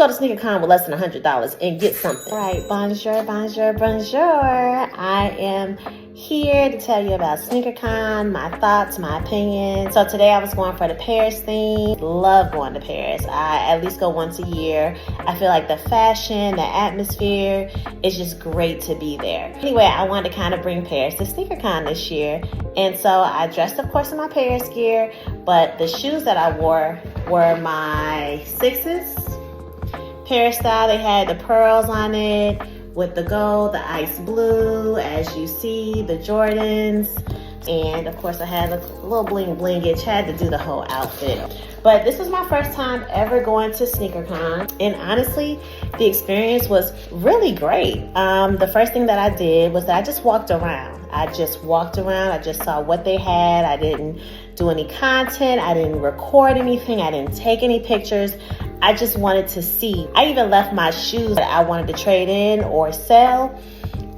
go to SneakerCon with less than $100 and get something. All right, bonjour, bonjour, bonjour. I am here to tell you about SneakerCon, my thoughts, my opinions. So today I was going for the Paris theme. Love going to Paris. I at least go once a year. I feel like the fashion, the atmosphere is just great to be there. Anyway, I wanted to kind of bring Paris to SneakerCon this year. And so I dressed, of course, in my Paris gear, but the shoes that I wore were my sixes. Paris style. They had the pearls on it with the gold, the ice blue, as you see, the Jordans. And of course I had a little bling blingage, had to do the whole outfit. But this was my first time ever going to SneakerCon. And honestly, the experience was really great. The first thing that I did was that I just walked around. I just saw what they had. I didn't do any content. I didn't record anything. I didn't take any pictures. I just wanted to see. I even left my shoes that I wanted to trade in or sell.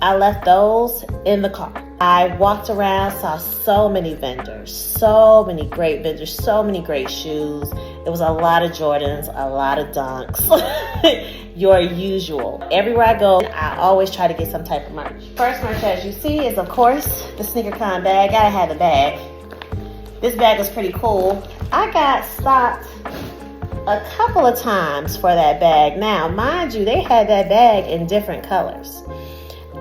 I left those in the car. I walked around, saw so many vendors, so many great vendors, so many great shoes. There was a lot of Jordans, a lot of Dunks, your usual. Everywhere I go, I always try to get some type of merch. First merch, as you see, is of course the SneakerCon bag. Gotta have the bag. This bag is pretty cool. I got stopped a couple of times for that bag. Now, mind you, they had that bag in different colors.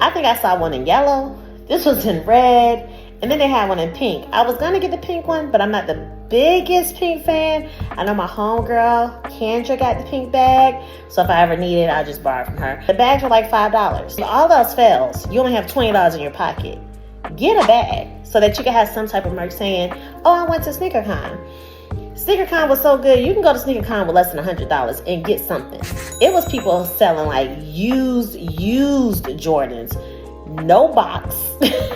I think I saw one in yellow. This was in red. And then they had one in pink. I was going to get the pink one, but I'm not the biggest pink fan. I know my homegirl, Kendra, got the pink bag. So if I ever need it, I'll just borrow from her. The bags were like $5. All else fails, you only have $20 in your pocket. Get a bag so that you can have some type of merch saying, oh, I went to SneakerCon. SneakerCon was so good. You can go to SneakerCon with less than $100 and get something. It was people selling like used Jordans. No box,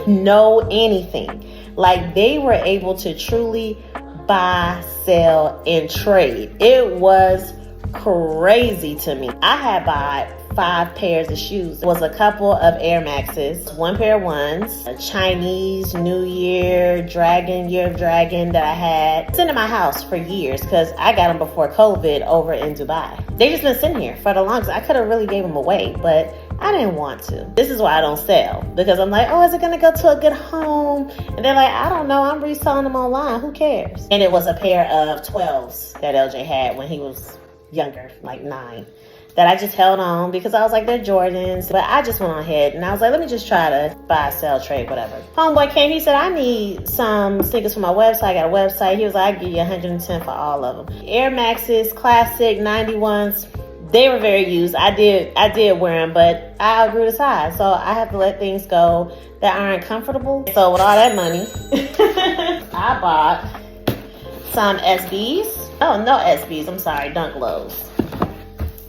no anything. Like they were able to truly buy, sell, and trade. It was crazy to me. I had bought 5 pairs of shoes. It was a couple of Air Maxes, 1 pair of ones, a Chinese New Year of Dragon that I had sitting in my house for years because I got them before COVID over in Dubai. They just been sitting here for the longest. I could have really gave them away, but I didn't want to. This is why I don't sell, because I'm like, oh, is it gonna go to a good home? And they're like, I don't know, I'm reselling them online, who cares? And it was a pair of 12s that LJ had when he was younger, like 9, that I just held on because I was like, they're Jordans. But I just went on ahead and I was like, let me just try to buy, sell, trade, whatever. Homeboy came, he said, I need some sneakers for my website. I got a website. He was like, I give you 110 for all of them. Air Maxes, classic 91s. They were very used. I did wear them, but I outgrew the size. So I have to let things go that aren't comfortable. So with all that money, I bought some SBs. Oh, no SBs. I'm sorry. Dunk lows.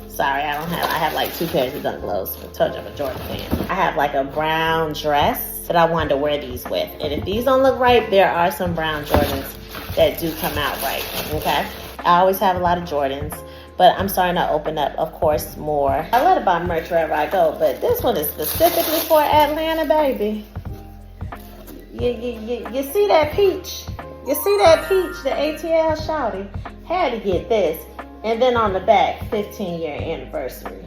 Sorry, I have like 2 pairs of Dunk lows. I told you I'm a Jordan fan. I have like a brown dress that I wanted to wear these with. And if these don't look right, there are some brown Jordans that do come out right. Okay? I always have a lot of Jordans. But I'm starting to open up, of course, more. I love to buy merch wherever I go, but this one is specifically for Atlanta, baby. You see that peach? You see that peach? The ATL shawty. Had to get this. And then on the back, 15-year anniversary.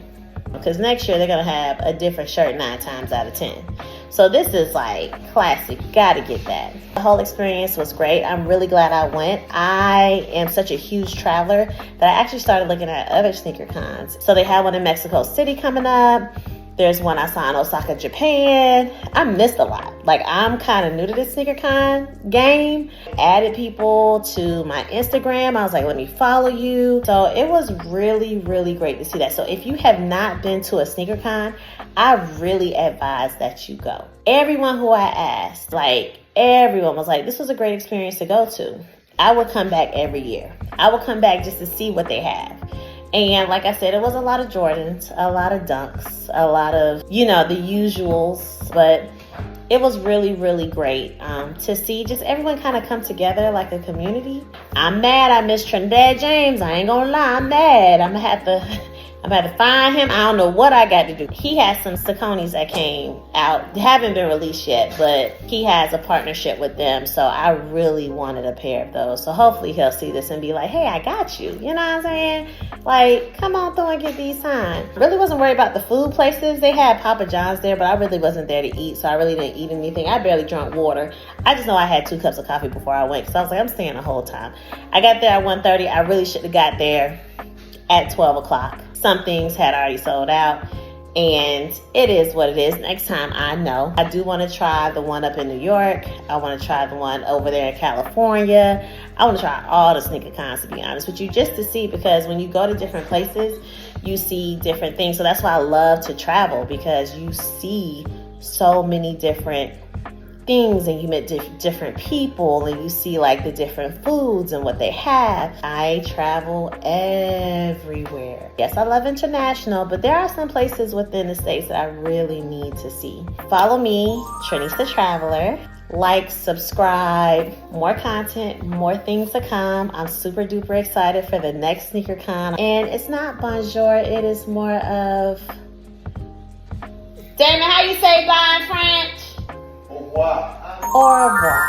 Because next year they're going to have a different shirt 9 times out of 10. So this is like classic. Gotta get that. The whole experience was great. I'm really glad I went. I am such a huge traveler that I actually started looking at other sneaker cons. So they have one in Mexico City coming up. There's one I saw in Osaka, Japan. I missed a lot. Like, I'm kind of new to this sneaker con game. Added people to my Instagram. I was like, let me follow you. So it was really, really great to see that. So if you have not been to a sneaker con, I really advise that you go. Everyone who I asked, like everyone was like, this was a great experience to go to. I would come back every year. I would come back just to see what they have. And like I said, it was a lot of Jordans, a lot of Dunks, a lot of, the usuals. But it was really, really great to see just everyone kind of come together like a community. I'm mad I missed Trinidad James. I ain't gonna lie, I'm mad. I'm gonna have to I'm about to find him. I don't know what I got to do. He has some Sauconys that came out. They haven't been released yet, but he has a partnership with them. So I really wanted a pair of those. So hopefully he'll see this and be like, hey, I got you. You know what I'm saying? Like, come on through and get these signed. Really wasn't worried about the food places. They had Papa John's there, but I really wasn't there to eat. So I really didn't eat anything. I barely drank water. I just know I had 2 cups of coffee before I went. So I was like, I'm staying the whole time. I got there at 1:30. I really should have got there at 12 o'clock. Some things had already sold out, and it is what it is. Next time, I know. I do want to try the one up in New York. I want to try the one over there in California. I want to try all the SneakerCons, to be honest with you, just to see, because when you go to different places, you see different things. So that's why I love to travel, because you see so many different things, and you meet different people, and you see like the different foods and what they have. I travel everywhere. Yes, I love international, but there are some places within the States that I really need to see. Follow me, Trenice the Traveler. Like, subscribe, more content, more things to come. I'm super duper excited for the next SneakerCon. And it's not bonjour, it is more of... Damon, how you say bye in French? Au revoir. Au revoir.